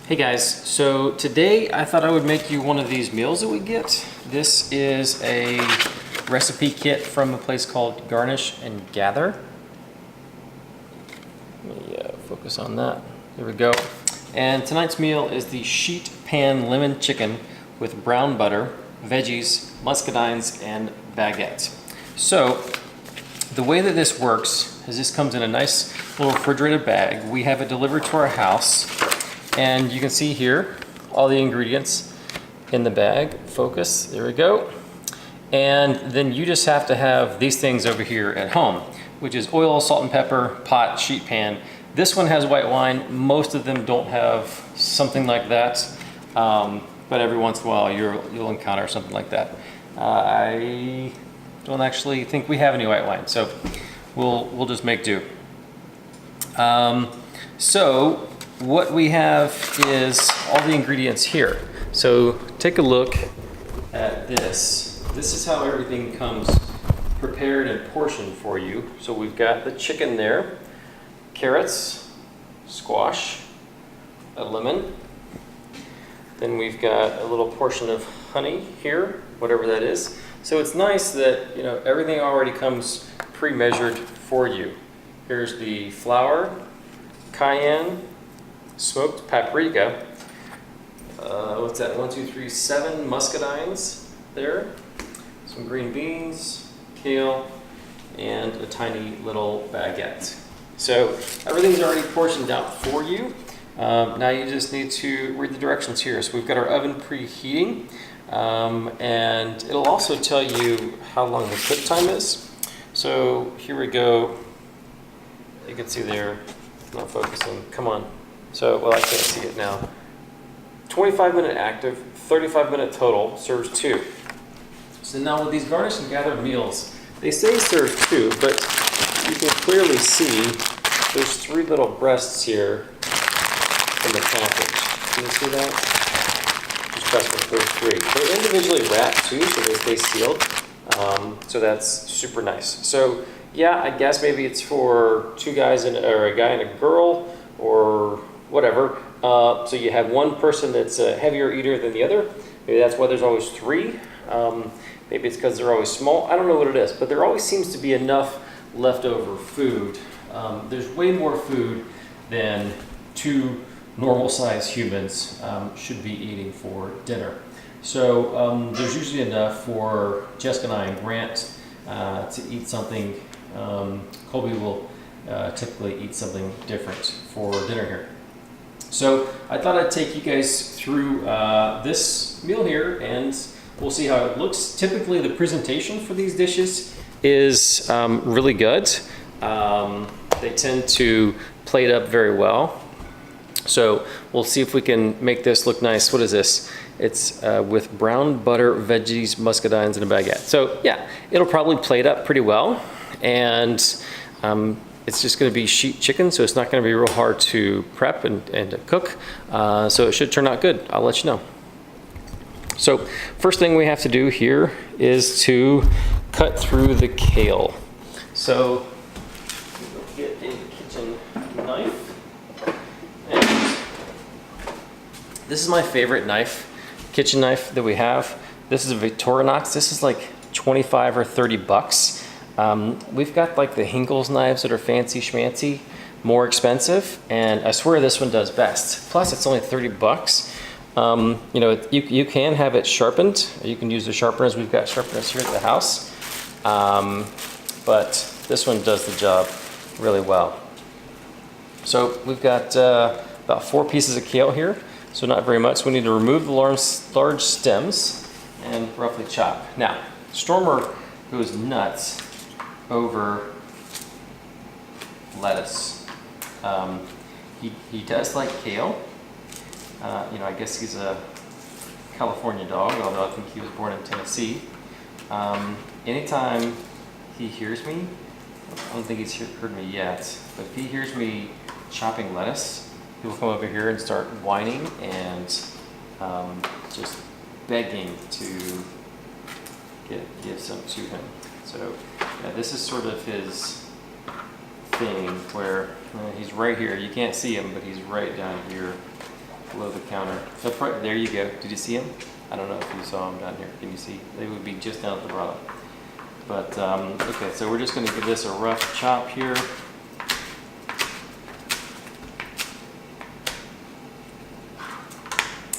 Hey guys, so today I thought I would make you one of these meals that we get. This is a recipe kit from a place called Garnish and Gather. Let me focus on that. There we go. And tonight's meal is the sheet pan lemon chicken with brown butter, veggies, muscadines, and baguette. So the way that this works is this comes in a nice little refrigerated bag. We have it delivered to our house. And you can see here all the ingredients in the bag. Focus, there we go. And then you just have to have these things over here at home, which is oil, salt and pepper, pot, sheet pan. This one has white wine. Most of them don't have something like that, but every once in a while you'll encounter something like that. I don't actually think we have any white wine, so we'll just make do. So what we have is all the ingredients here. So take a look at this. This is how everything comes prepared and portioned for you. So we've got the chicken there, carrots, squash, a lemon. Then we've got a little portion of honey here, whatever that is. So it's nice that everything already comes pre-measured for you. Here's the flour, cayenne, smoked paprika, what's that, 1, 2, 3, 7 muscadines there, some green beans, kale, and a tiny little baguette. So everything's already portioned out for you. Now you just need to read the directions here. So we've got our oven preheating, and it'll also tell you how long the cook time is. So here we go. You can see there, not focusing, come on. So, well, I can't see it now. 25-minute active, 35-minute total, serves 2. So now with these Garnish and Gather meals, they say serve 2, but you can clearly see there's 3 little breasts here in the package. Can you see that? Just press for those 3. They're individually wrapped too, so they stay sealed. So that's super nice. So yeah, I guess maybe it's for 2 guys or a guy and a girl, or whatever. So you have one person that's a heavier eater than the other. Maybe that's why there's always 3. Maybe it's because they're always small. I don't know what it is, but there always seems to be enough leftover food. There's way more food than 2 normal-sized humans should be eating for dinner. So there's usually enough for Jessica and I and Grant to eat something. Colby will typically eat something different for dinner here. So I thought I'd take you guys through this meal here and we'll see how it looks. Typically the presentation for these dishes is really good. They tend to plate up very well. So we'll see if we can make this look nice. What is this? It's with brown butter, veggies, muscadines, and a baguette. So yeah, it'll probably plate up pretty well. And it's just going to be sheet chicken, so it's not going to be real hard to prep and to cook. So it should turn out good. I'll let you know. So first thing we have to do here is to cut through the kale. So we'll get a kitchen knife. And this is my favorite knife, kitchen knife that we have. This is a Victorinox. This is like 25 or 30 bucks. We've got like the Hinkle's knives that are fancy schmancy, more expensive, and I swear this one does best. Plus it's only 30 bucks. You can have it sharpened. You can use the sharpeners. We've got sharpeners here at the house. But this one does the job really well. So we've got about 4 pieces of kale here, so not very much. We need to remove the large stems and roughly chop. Now, Stormer goes nuts over lettuce. He does like kale. I guess he's a California dog, although I think he was born in Tennessee. Anytime he hears me, I don't think he's heard me yet, but if he hears me chopping lettuce, he will come over here and start whining and just begging to give some to him. So yeah, this is sort of his thing where he's right here. You can't see him, but he's right down here below the counter. So there you go. Did you see them? I don't know if you saw them down here. Can you see? They would be just down at the bottom. But okay, so we're just going to give this a rough chop here.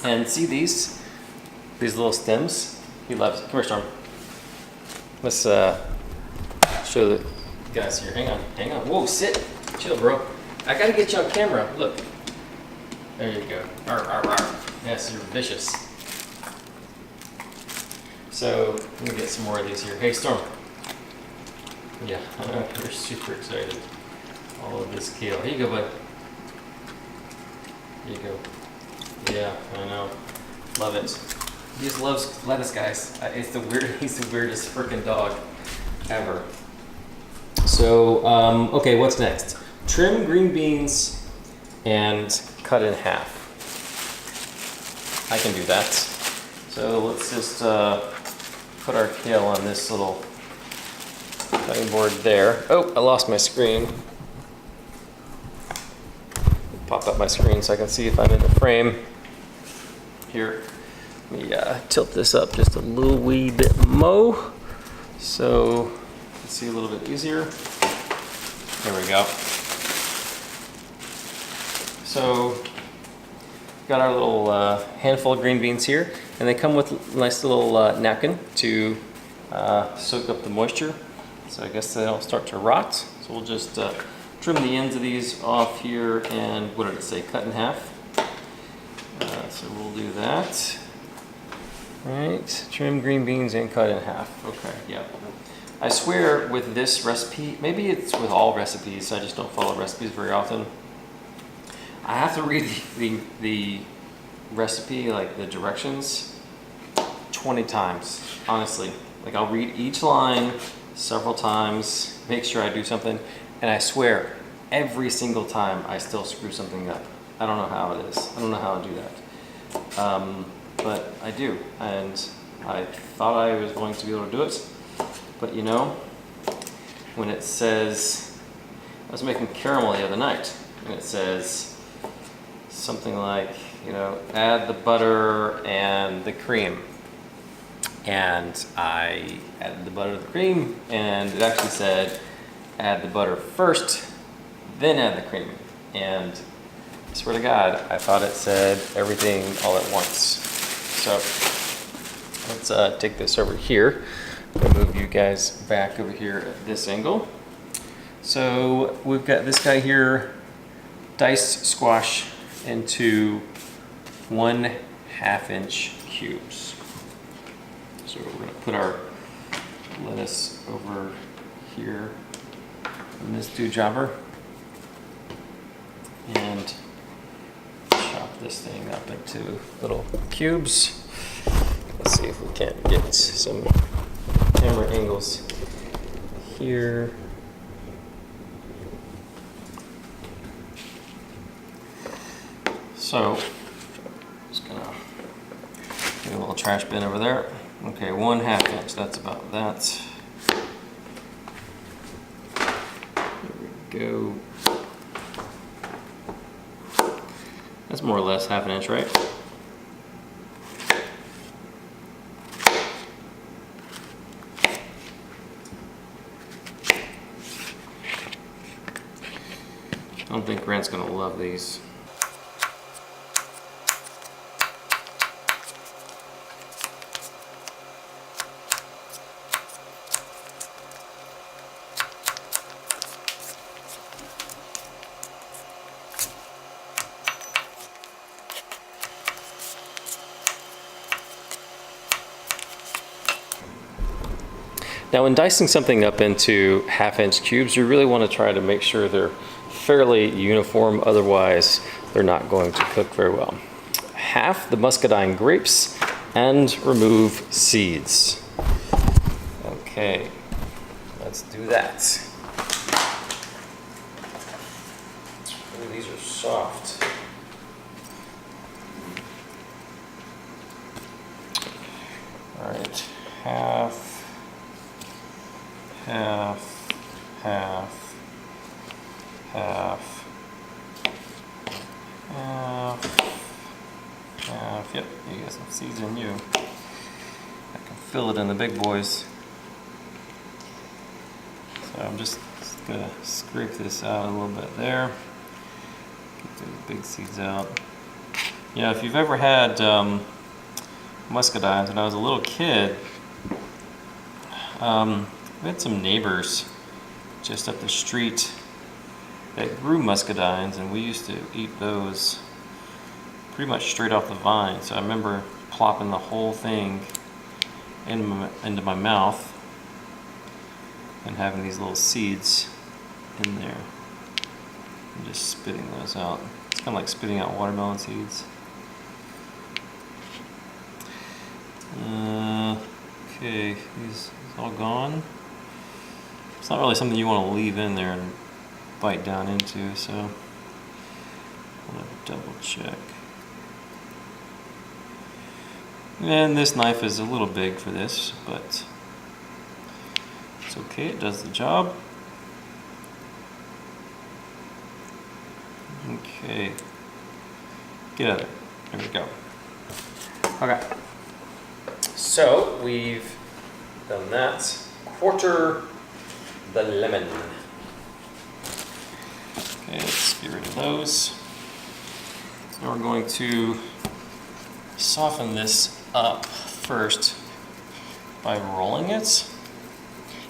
And see these little stems? He loves it. Come here, Storm. Let's show the guys here. Hang on. Whoa, sit. Chill, bro. I gotta get you on camera. Look. There you go. Arr, arr, arr. Yes, you're vicious. So, let me get some more of these here. Hey, Storm. Yeah, you're super excited. All of this kale. Here you go, bud. Here you go. Yeah, I know. Love it. He just loves lettuce, guys. He's the weirdest freaking dog ever. So, okay, what's next? Trim green beans and cut in half. I can do that. So let's just put our kale on this little cutting board there. Oh, I lost my screen. Pop up my screen so I can see if I'm in the frame. Here, let me tilt this up just a little wee bit more, so you can see a little bit easier. There we go. So, got our little handful of green beans here, and they come with a nice little napkin to soak up the moisture. So I guess they don't start to rot. So we'll just trim the ends of these off here, and what did it say? Cut in half. So we'll do that. All right, trim green beans and cut in half. Okay, yeah. I swear with this recipe, maybe it's with all recipes, I just don't follow recipes very often. I have to read the recipe, like the directions, 20 times, honestly. Like I'll read each line several times, make sure I do something, and I swear, every single time I still screw something up. I don't know how it is. I don't know how I do that. But I do, and I thought I was going to be able to do it, but you know, when it says, I was making caramel the other night, and it says something like, you know, add the butter and the cream, and I added the butter to the cream, and it actually said add the butter first, then add the cream, and I swear to God, I thought it said everything all at once. So let's take this over here. I'll move you guys back over here at this angle. So we've got this guy here, diced squash into 1/2 inch cubes. So we're gonna put our lettuce over here in this dewjobber and chop this thing up into little cubes. Let's see if we can't get some camera angles here. So, just gonna get a little trash bin over there. Okay, 1/2 inch, that's about that. There we go. That's more or less 1/2 inch, right? I don't think Grant's gonna love these. Now when dicing something up into 1/2 inch cubes, you really want to try to make sure they're fairly uniform, otherwise they're not going to cook very well. Half the muscadine grapes and remove seeds. Okay, let's do that. Ooh, these are soft. All right, half, half, half, half, half, Yep, you got some seeds in you. I can feel it in the big boys. So I'm just gonna scrape this out a little bit there. Get those big seeds out. You know, if you've ever had muscadines, when I was a little kid, we had some neighbors just up the street that grew muscadines, and we used to eat those pretty much straight off the vine. So I remember plopping the whole thing into my mouth and having these little seeds in there and just spitting those out. It's kind of like spitting out watermelon seeds. Okay, these all gone. It's not really something you want to leave in there and bite down into, so I'm gonna double check. And this knife is a little big for this, but it's okay, it does the job. Okay, get out of there. There we go. Okay, so we've done that. Quarter the lemon. Okay, let's get rid of those. Now we're going to soften this up first by rolling it.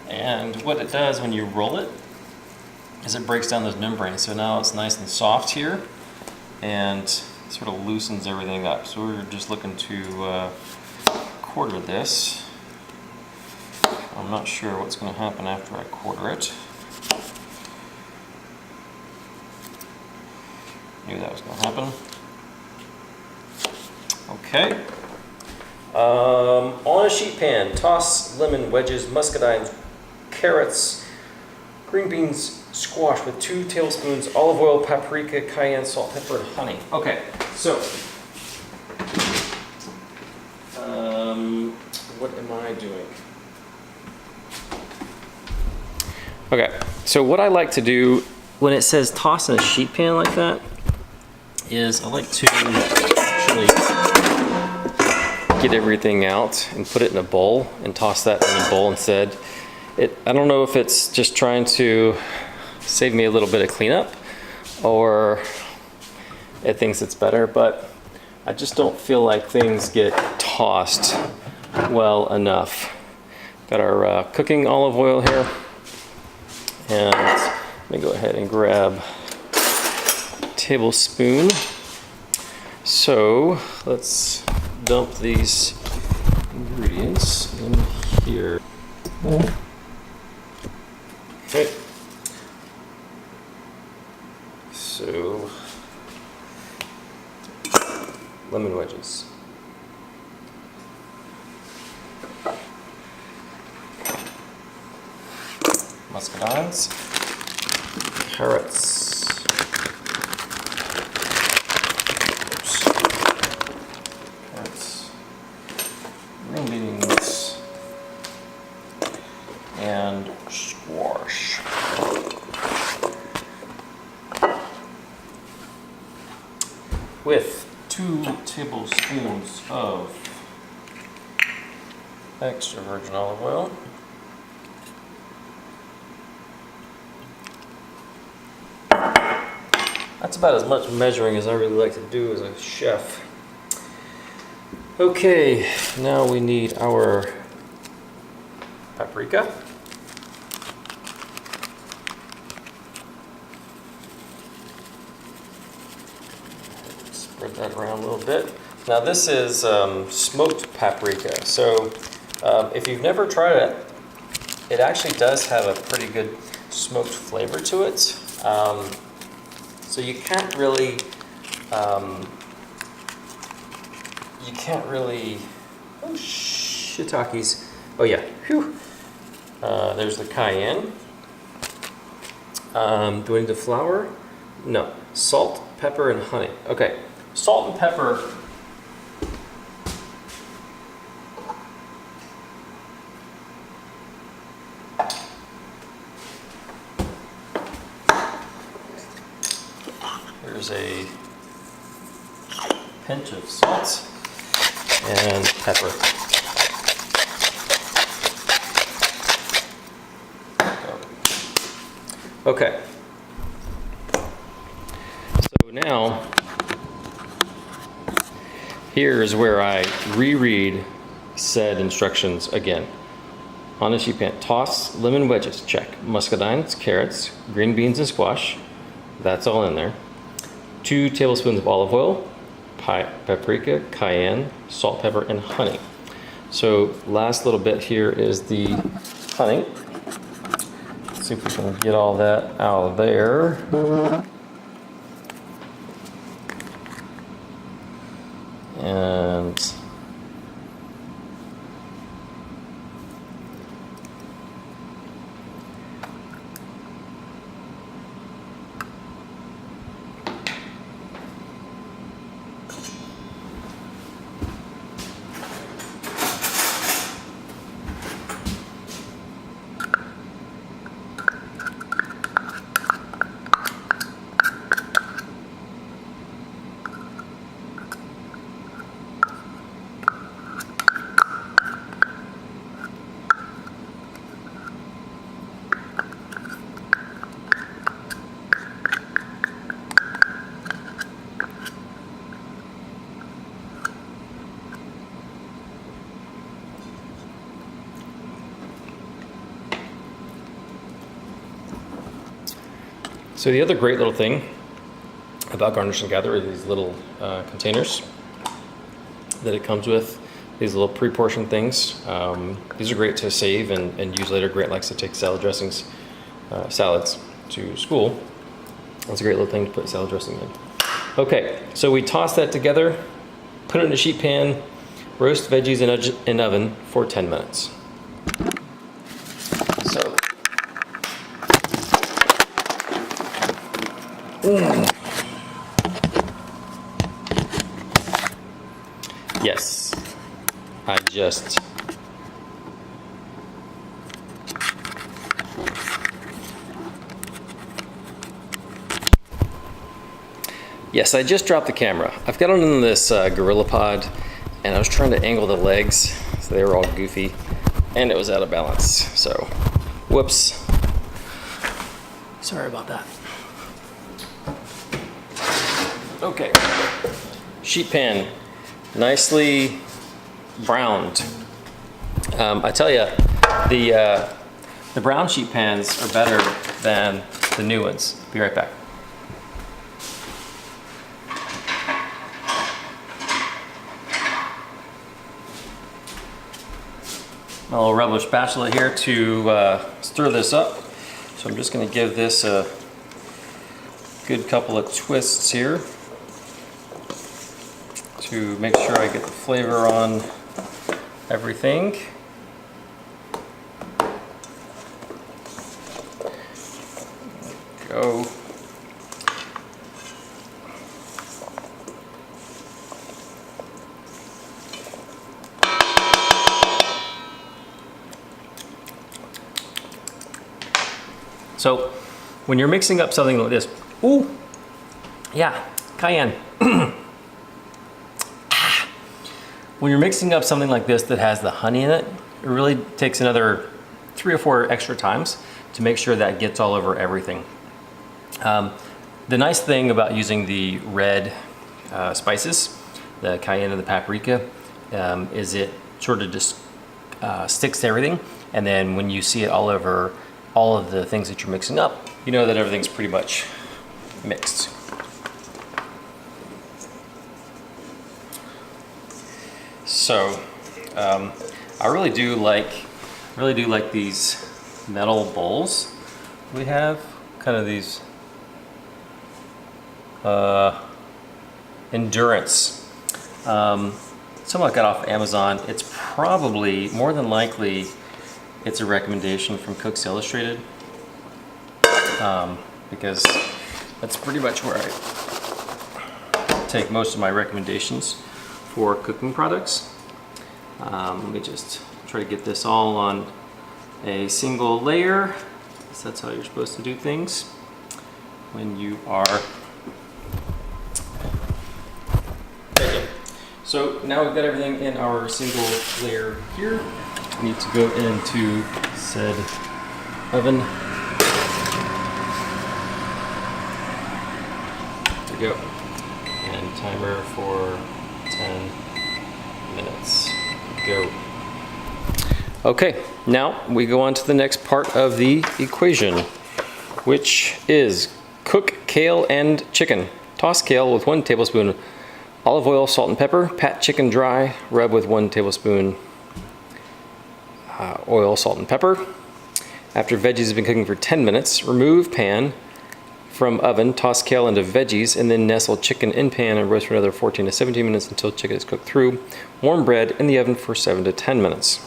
And what it does when you roll it is it breaks down those membranes. So now it's nice and soft here and sort of loosens everything up. So we're just looking to quarter this. I'm not sure what's going to happen after I quarter it. Knew that was going to happen. Okay. On a sheet pan, toss lemon wedges, muscadines, carrots, green beans, squash with 2 tablespoons olive oil, paprika, cayenne, salt, pepper, and honey. Okay, so what am I doing? Okay, so what I like to do when it says toss in a sheet pan like that is I like to actually get everything out and put it in a bowl and toss that in a bowl instead. I don't know if it's just trying to save me a little bit of cleanup or it thinks it's better, but I just don't feel like things get tossed well enough. Got our cooking olive oil here, and let me go ahead and grab a tablespoon. So let's dump these ingredients in here. Okay. So lemon wedges. Muscadines. Carrots. Oops. Carrots. Green beans. And squash. With 2 tablespoons of extra virgin olive oil. That's about as much measuring as I really like to do as a chef. Okay, now we need our paprika. Spread that around a little bit. Now this is smoked paprika, so if you've never tried it, it actually does have a pretty good smoked flavor to it. So you can't really, oh shiitakes. Oh yeah, whew. There's the cayenne. Do I need the flour? No. Salt, pepper, and honey. Okay, salt and pepper. There's a pinch of salt. and pepper. Okay. So now, here's where I reread said instructions again. On a sheet pan, toss lemon wedges, check. Muscadines, carrots, green beans and squash, that's all in there. 2 tablespoons of olive oil, paprika, cayenne, salt, pepper, and honey. So last little bit here is the honey. Let's see if we can get all that out of there. And so the other great little thing about Garnish and Gather are these little containers that it comes with, these little pre-portioned things. These are great to save and use later. Grant likes to take salad dressings, salads to school. That's a great little thing to put salad dressing in. Okay, so we toss that together, put it in a sheet pan, roast veggies in oven for 10 minutes. So, yes, I just dropped the camera. I've got it in this Gorilla Pod, and I was trying to angle the legs so they were all goofy, and it was out of balance. So, whoops. Sorry about that. Okay, sheet pan, nicely browned. I tell you, the brown sheet pans are better than the new ones. Be right back. My little rubber spatula here to stir this up. So I'm just going to give this a good couple of twists here to make sure I get the flavor on everything. Go. So when you're mixing up something like this, ooh, yeah, cayenne. When you're mixing up something like this that has the honey in it, it really takes another 3 or 4 extra times to make sure that gets all over everything. The nice thing about using the red spices, the cayenne and the paprika, is it sort of just sticks to everything. And then when you see it all over all of the things that you're mixing up, you know that everything's pretty much mixed. So I really do like these metal bowls we have, kind of these endurance. Someone got off Amazon. It's probably, more than likely, it's a recommendation from Cooks Illustrated, because that's pretty much where I take most of my recommendations for cooking products. Let me just try to get this all on a single layer. So that's how you're supposed to do things when you are baking. So now we've got everything in our single layer here. We need to go into said oven. There we go. And timer for 10 minutes. Go. Okay, now we go on to the next part of the equation, which is cook kale and chicken. Toss kale with 1 tablespoon olive oil, salt, and pepper. Pat chicken dry. Rub with 1 tablespoon oil, salt, and pepper. After veggies have been cooking for 10 minutes, remove pan from oven, toss kale into veggies, and then nestle chicken in pan and roast for another 14 to 17 minutes until chicken is cooked through. Warm bread in the oven for 7 to 10 minutes.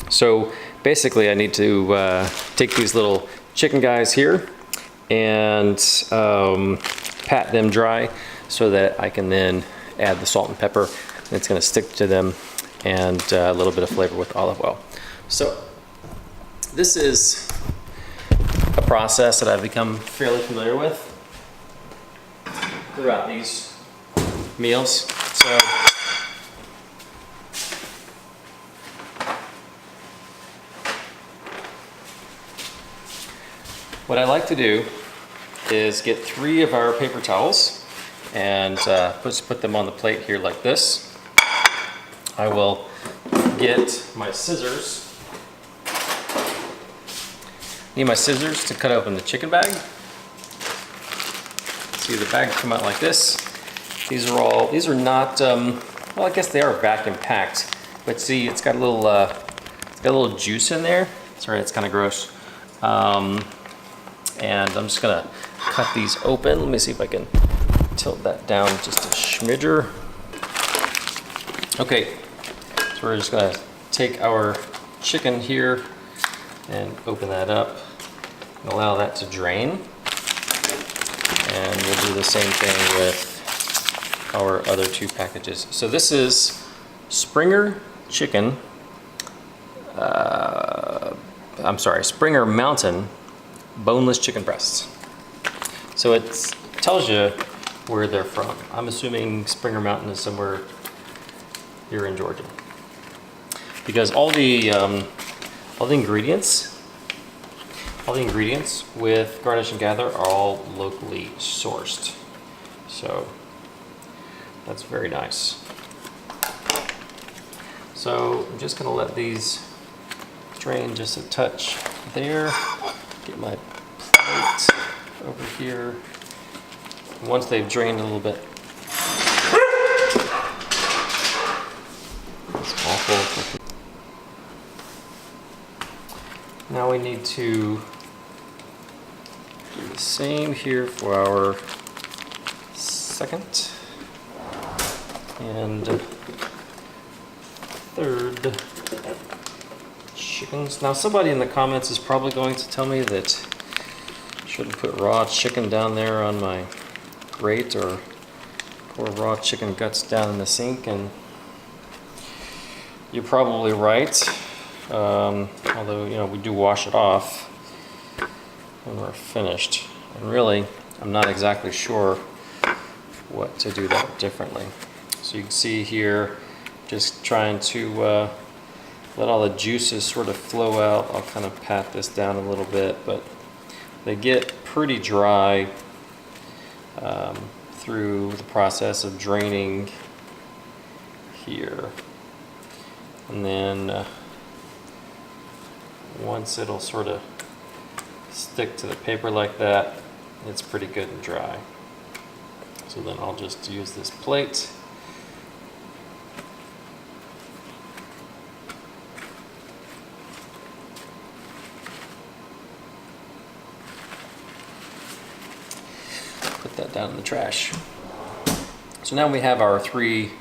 So basically I need to take these little chicken guys here and pat them dry so that I can then add the salt and pepper. It's going to stick to them, and a little bit of flavor with olive oil. So this is a process that I've become fairly familiar with throughout these meals. So what I like to do is get 3 of our paper towels and just put them on the plate here like this. I will get my scissors. Need my scissors to cut open the chicken bag. See, the bag come out like this. These are not, well, I guess they are vacuum packed, but see, it's got a little juice in there. Sorry, it's kind of gross. And I'm just gonna cut these open. Let me see if I can tilt that down just a schmidger. Okay, so we're just gonna take our chicken here and open that up and allow that to drain. And we'll do the same thing with our other 2 packages. So this is Springer chicken, I'm sorry, Springer Mountain boneless chicken breasts. So it tells you where they're from. I'm assuming Springer Mountain is somewhere here in Georgia, because all the ingredients with Garnish and Gather are all locally sourced. So that's very nice. So I'm just gonna let these drain just a touch there. Get my plate over here. Once they've drained a little bit. It's awful. Now we need to do the same here for our second and third chickens. Now somebody in the comments is probably going to tell me that I shouldn't put raw chicken down there on my grate or pour raw chicken guts down in the sink, and you're probably right. Although, you know, we do wash it off when we're finished. And really, I'm not exactly sure what to do that differently. So you can see here, just trying to let all the juices sort of flow out. I'll kind of pat this down a little bit, but they get pretty dry through the process of draining here. And then once it'll sort of stick to the paper like that, it's pretty good and dry. So then I'll just use this plate. Put that down in the trash. So now we have our 3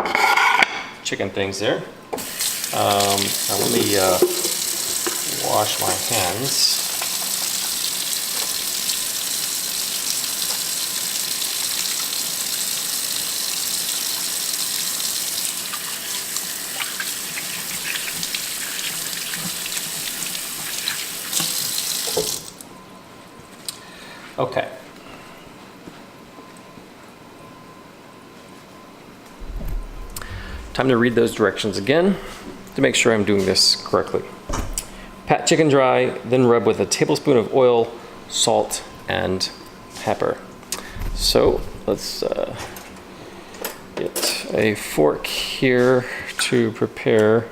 chicken things there. Now let me wash my hands. Okay. time to read those directions again to make sure I'm doing this correctly. Pat chicken dry, then rub with a tablespoon of oil, salt, and pepper. So let's get a fork here to prepare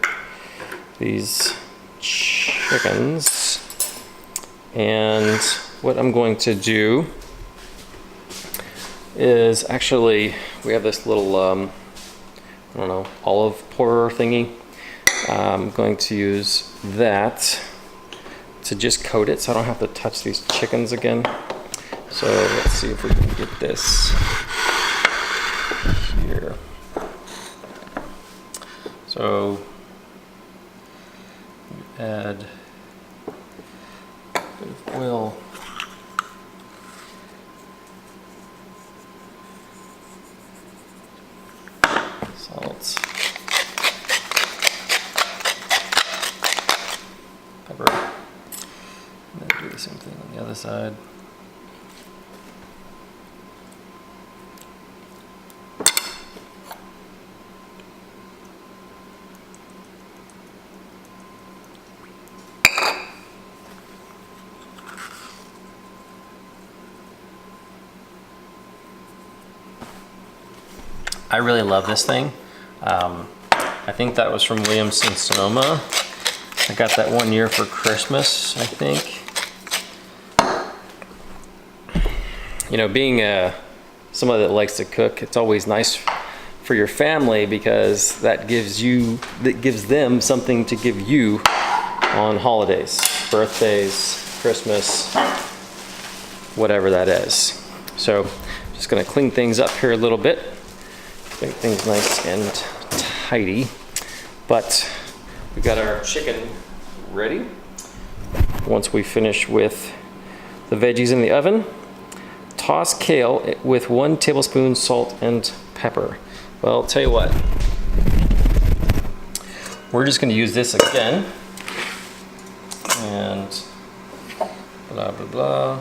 these chickens. And what I'm going to do is actually, we have this little, I don't know, olive pourer thingy. I'm going to use that to just coat it so I don't have to touch these chickens again. So let's see if we can get this here. So add a bit of oil. Salt. Pepper. And then do the same thing on the other side. I really love this thing. I think that was from Williamson Sonoma. I got that one year for Christmas, I think. You know, being somebody that likes to cook, it's always nice for your family because that gives them something to give you on holidays, birthdays, Christmas, whatever that is. So, just gonna clean things up here a little bit. Make things nice and tidy. But we got our chicken ready. Once we finish with the veggies in the oven, toss kale with 1 tablespoon salt and pepper. Well, I'll tell you what, we're just gonna use this again. And blah, blah, blah.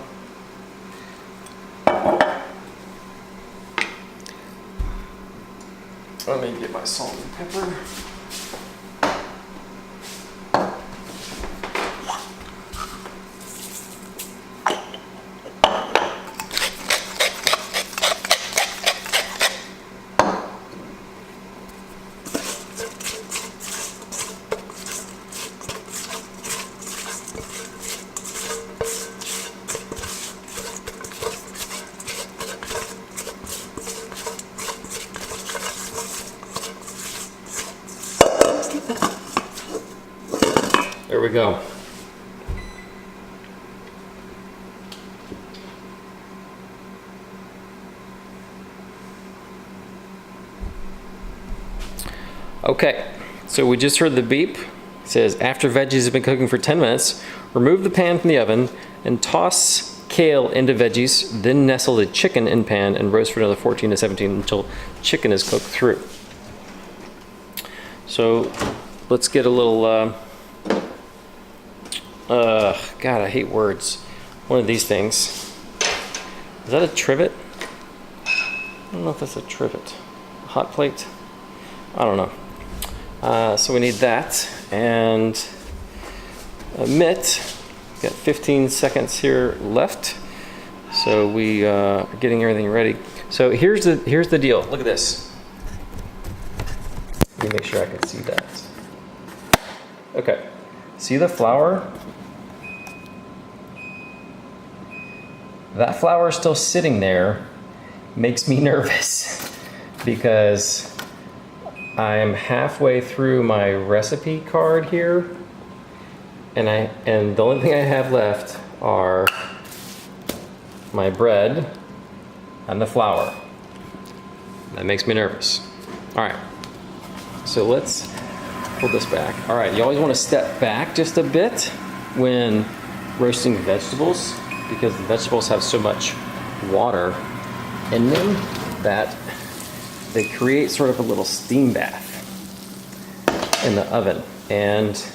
Let me get my salt and pepper. There we go. Okay, so we just heard the beep. It says, after veggies have been cooking for 10 minutes, remove the pan from the oven and toss kale into veggies, then nestle the chicken in pan and roast for another 14 to 17 until chicken is cooked through. So let's get a little, God, I hate words. One of these things. Is that a trivet? I don't know if that's a trivet. A hot plate? I don't know. So we need that and a mitt. Got 15 seconds here left. So we are getting everything ready. So here's the deal. Look at this. Let me make sure I can see that. Okay. See the flour? That flour is still sitting there. Makes me nervous because I'm halfway through my recipe card here, and the only thing I have left are my bread and the flour. That makes me nervous. All right, so let's pull this back. All right, you always want to step back just a bit when roasting vegetables because the vegetables have so much water in them that they create sort of a little steam bath in the oven, and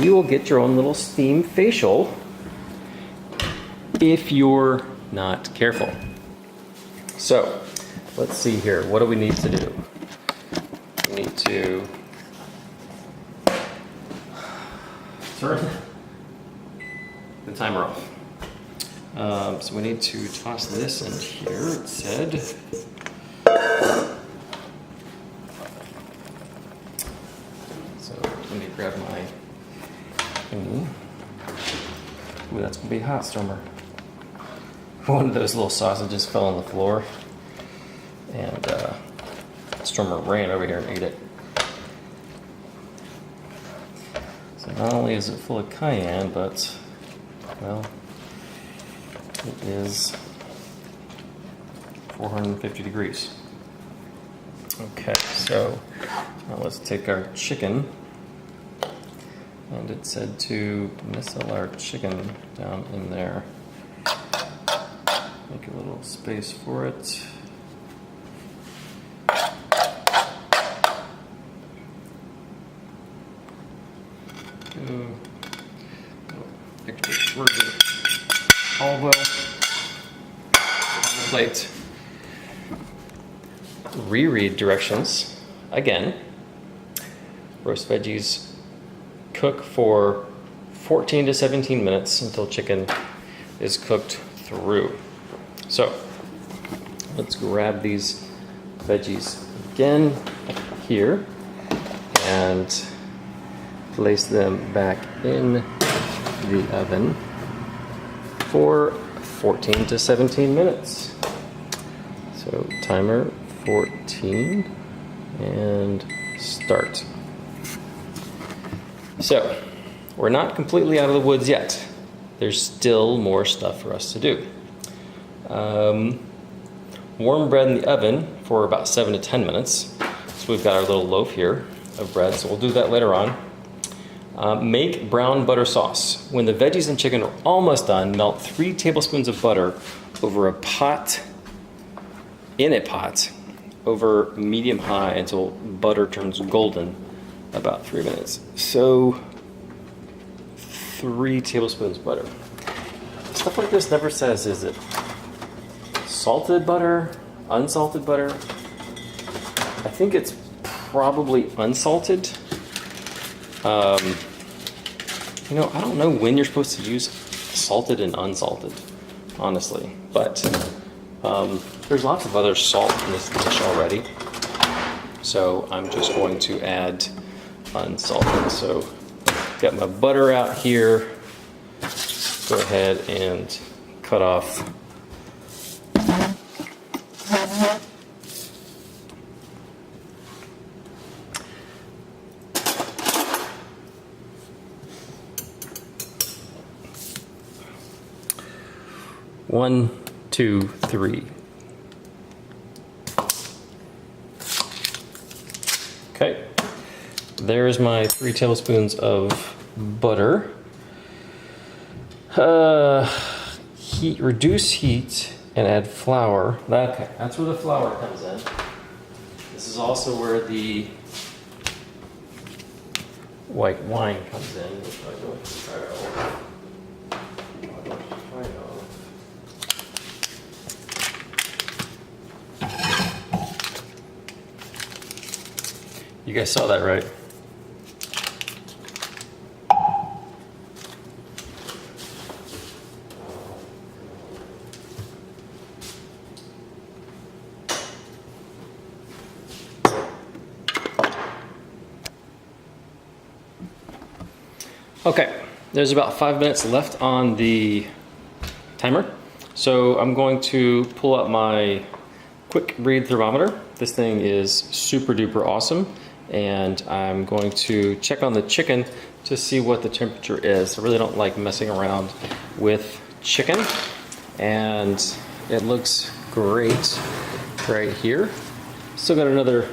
you will get your own little steam facial if you're not careful. So let's see here, what do we need to do? we need to turn the timer off. So we need to toss this in here, it said. So let me grab my thingy. Ooh, that's gonna be hot, Stormer. One of those little sausages fell on the floor, and Stormer ran over here and ate it. So not only is it full of cayenne, but, well, it is 450 degrees. Okay, so now let's take our chicken, and it said to missile our chicken down in there. Make a little space for it. Extra virgin olive oil on the plate. Reread directions again. Roast veggies cook for 14 to 17 minutes until chicken is cooked through. So let's grab these veggies again here and place them back in the oven for 14 to 17 minutes. So timer 14 and start. So we're not completely out of the woods yet. There's still more stuff for us to do. Warm bread in the oven for about 7 to 10 minutes. So we've got our little loaf here of bread, so we'll do that later on. Make brown butter sauce. When the veggies and chicken are almost done, melt 3 tablespoons of butter over a pot, over medium-high until butter turns golden, about 3 minutes. So 3 tablespoons of butter. Stuff like this never says, is it salted butter, unsalted butter? I think it's probably unsalted. You know, I don't know when you're supposed to use salted and unsalted, honestly, but there's lots of other salt in this dish already, so I'm just going to add unsalted. So got my butter out here. Go ahead and cut off one, two, three. Okay, there's my 3 tablespoons of butter. Reduce heat and add flour. Okay, that's where the flour comes in. This is also where the white wine comes in, which I'm going to try out. You guys saw that, right? Okay, there's about 5 minutes left on the timer. So I'm going to pull up my quick breed thermometer. This thing is super duper awesome. And I'm going to check on the chicken to see what the temperature is. I really don't like messing around with chicken. And it looks great right here. Still got another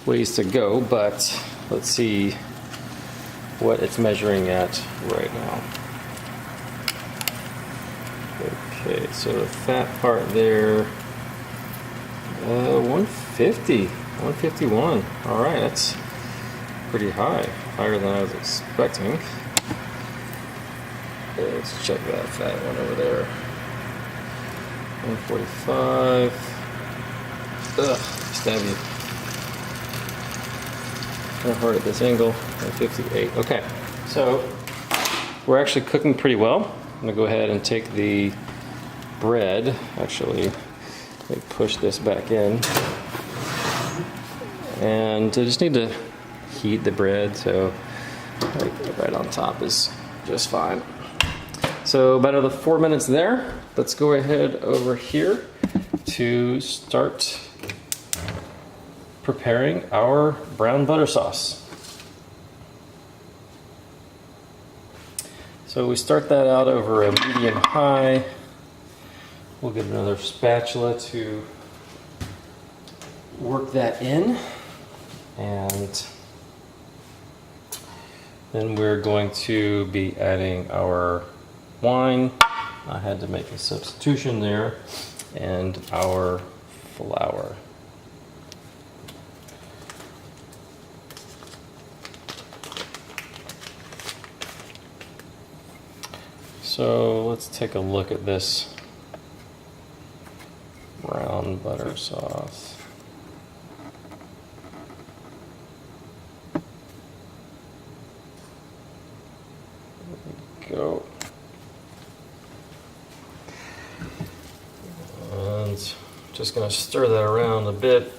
ways to go, but let's see what it's measuring at right now. Okay, so the fat part there, 150, 151. All right, that's pretty high, higher than I was expecting. Let's check that fat one over there. 145. Ugh, stab you. kind of hard at this angle. 58. Okay, so we're actually cooking pretty well. I'm gonna go ahead and take the bread. Actually, let me push this back in. And I just need to heat the bread, so right on top is just fine. So about another 4 minutes there. Let's go ahead over here to start preparing our brown butter sauce. So we start that out over a medium high. We'll get another spatula to work that in. And then we're going to be adding our wine. I had to make a substitution there. And our flour. So let's take a look at this brown butter sauce. There we go. And just going to stir that around a bit.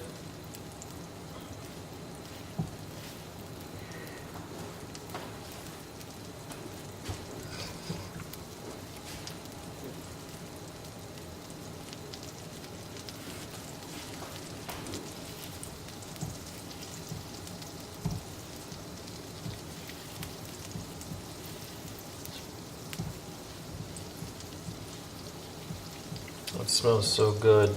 It smells so good.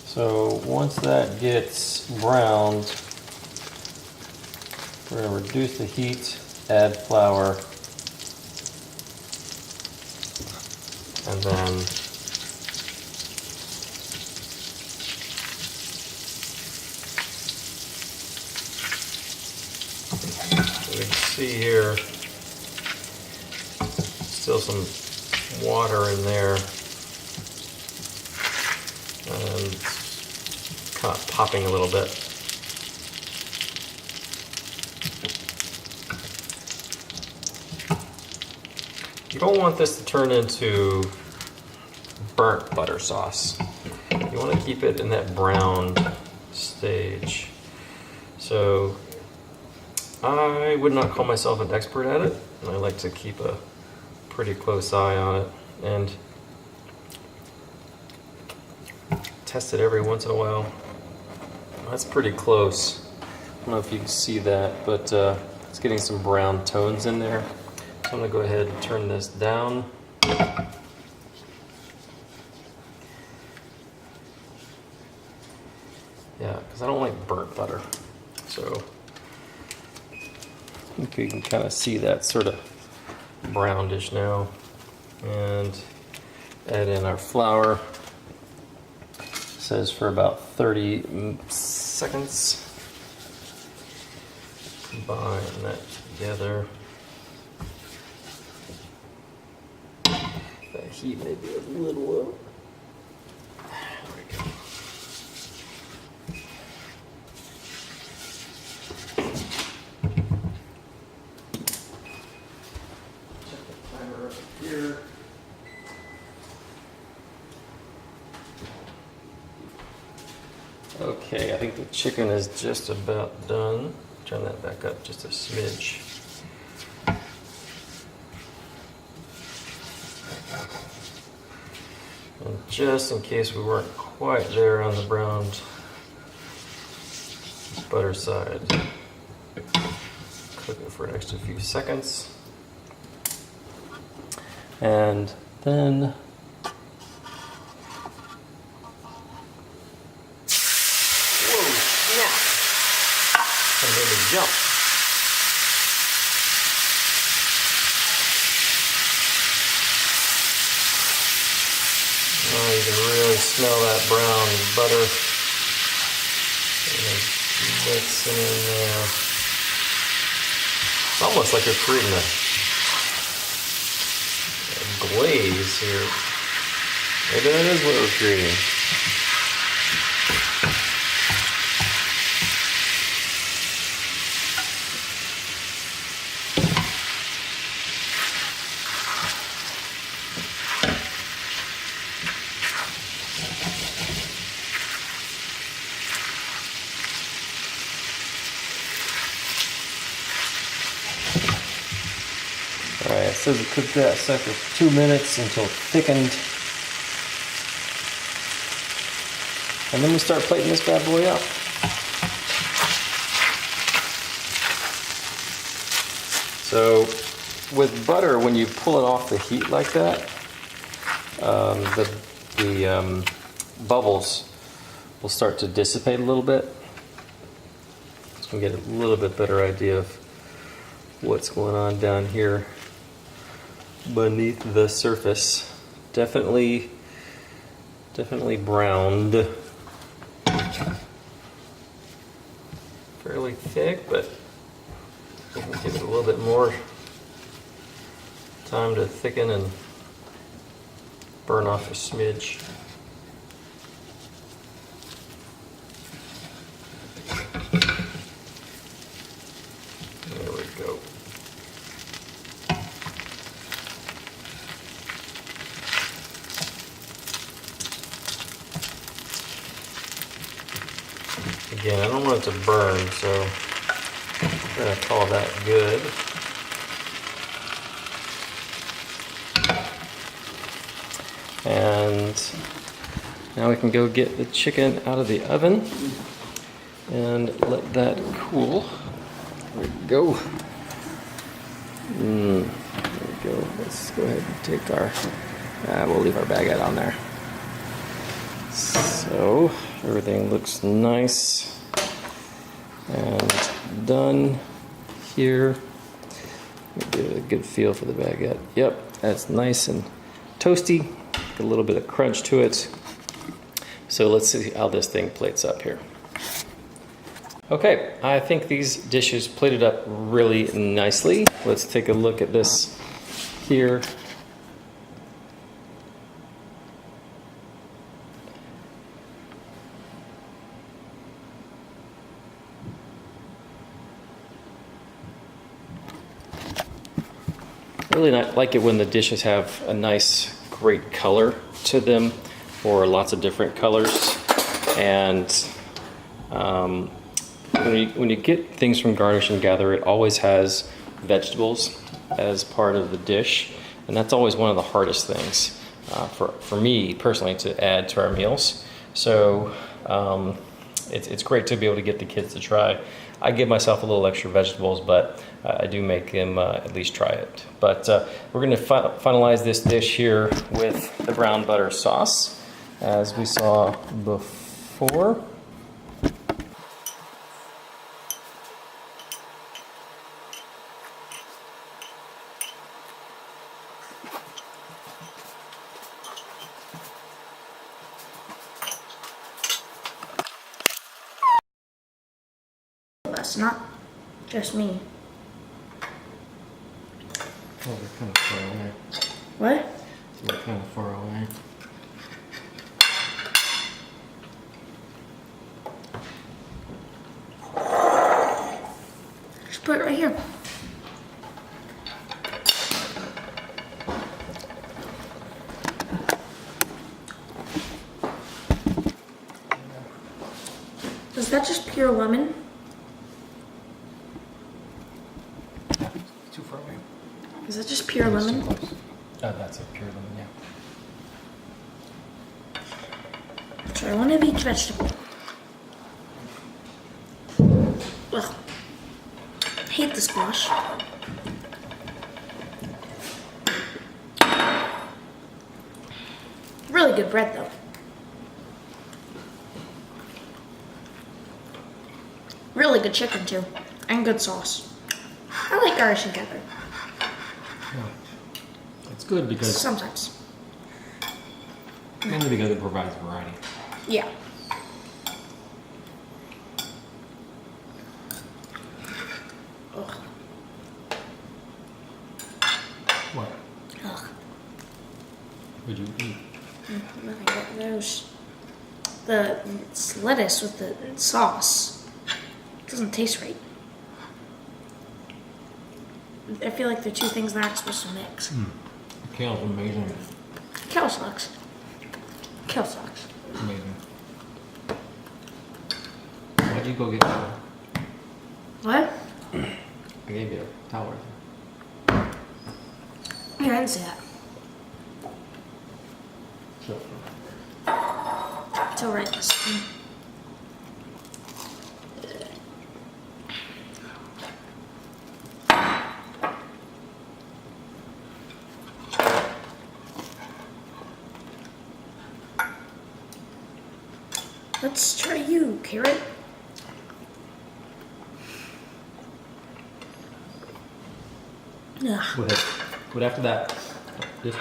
So once that gets browned, we're going to reduce the heat, add flour, and then you can see here, still some water in there, and it's kind of popping a little bit. You don't want this to turn into burnt butter sauce. You want to keep it in that brown stage. So I would not call myself an expert at it. I like to keep a pretty close eye on it and test it every once in a while. That's pretty close. I don't know if you can see that, but it's getting some brown tones in there. So I'm going to go ahead and turn this down. Yeah, because I don't like burnt butter. So I think you can kind of see that sort of brownish now. And add in our flour. It says for about 30 seconds. Combine that together. That heat may be a little low. There we go. Check the timer up here. Okay, I think the chicken is just about done. Turn that back up just a smidge. And just in case we weren't quite there on the browned butter side, cook it for an extra few seconds. And then and then the jump. Oh, you can really smell that brown butter. And mixing in there. It's almost like you're creating a glaze here. Maybe that is what we're creating. Alright, it says to cook that sucker for 2 minutes until thickened. And then we start plating this bad boy up. So with butter, when you pull it off the heat like that, the bubbles will start to dissipate a little bit. So we get a little bit better idea of what's going on down here beneath the surface. Definitely browned. Fairly thick, but we'll give it a little bit more time to thicken and burn off a smidge. There we go. Again, I don't want it to burn, so I'm going to call that good. And now we can go get the chicken out of the oven and let that cool. There we go. There we go. Let's go ahead and take our, we'll leave our baguette on there. So everything looks nice and done here. Give it a good feel for the baguette. Yep, that's nice and toasty. A little bit of crunch to it. So let's see how this thing plates up here. Okay, I think these dishes plated up really nicely. Let's take a look at this here. Really not like it when the dishes have a nice, great color to them, or lots of different colors. And when you get things from Garnish and Gather, it always has vegetables as part of the dish, and that's always one of the hardest things for me personally to add to our meals. So it's great to be able to get the kids to try. I give myself a little extra vegetables, but I do make them at least try it. But we're going to finalize this dish here with the brown butter sauce, as we saw before. That's not just me. Oh, we're kind of far away. What? We're kind of far away. Just put it right here. Is that just pure lemon? Too far away. Is that just pure lemon? Oh, that's a pure lemon, yeah. Try one of each vegetable. Ugh. Hate the squash. Really good bread though. Really good chicken too. And good sauce. I like Garnish and Gather. Yeah. It's good because Sometimes. mainly because it provides variety. Yeah. Ugh. What? Ugh. Would you eat? Nothing but those. The lettuce with the sauce doesn't taste right. I feel like they're two things that aren't supposed to mix. Kale's amazing. Kale sucks. Kale sucks. Amazing. Why'd you go get that? What? I gave you a towel. Yeah, I didn't see that. So, It's alright this time. Let's try you, Carrot. Ugh. but after that, just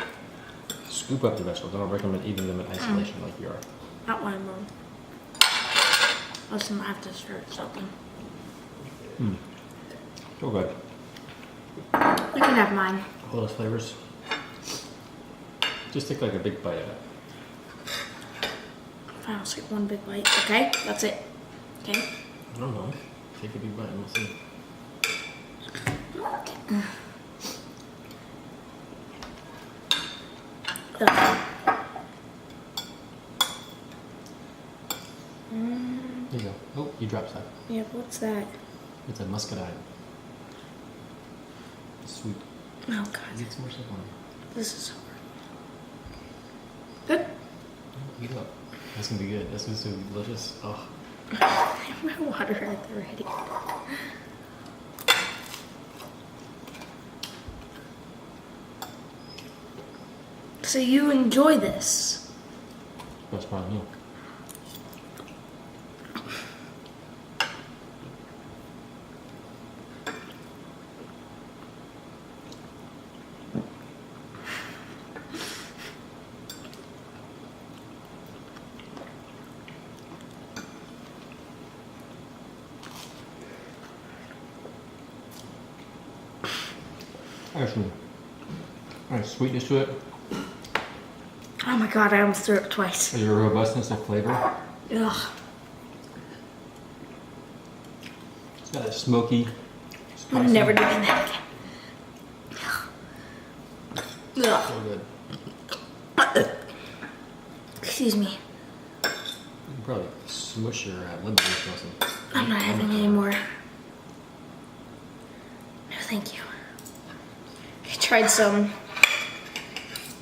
scoop up the vegetables. I don't recommend eating them in isolation like you are. Not one more. Listen, I have to start something. So good. You can have mine. All those flavors. Just take like a big bite of it. Fine, I'll take one big bite. Okay, that's it. Okay. I don't know. Take a big bite and we'll see. Ugh. There you go. Oh, you dropped that. Yeah, what's that? It's a muscadine. It's sweet. Oh god, Get some more stuff on it. this is hard. Good. Eat it up. That's gonna be good. That's gonna be delicious. Oh. I have my water at the ready. So you enjoy this? Best part of the meal. There's some nice sweetness to it. Oh my god, I almost threw it twice. There's a robustness of flavor. Ugh. It's got a smoky, spicy. I'm never doing that again. Ugh. So good. Excuse me. You can probably smush your lemon juice or something. I'm not having any more. No, thank you. I tried some.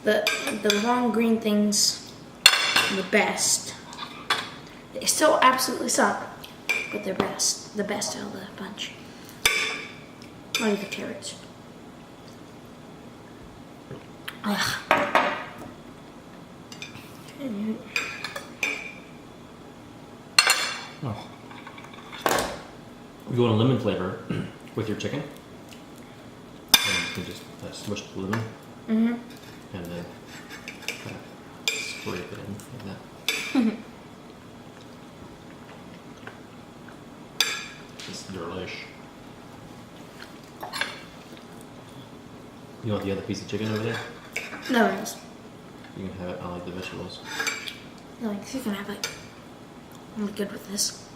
The long green things are the best. They still absolutely suck, but they're best. The best out of the bunch. I'll eat the carrots. Ugh. Oh. You want a lemon flavor with your chicken? And you can just smush the lemon. And then kind of scrape it in like that. It's delish. You want the other piece of chicken over there? No thanks. You can have it on like the vegetables. No thanks. You can have it. I'm good with this.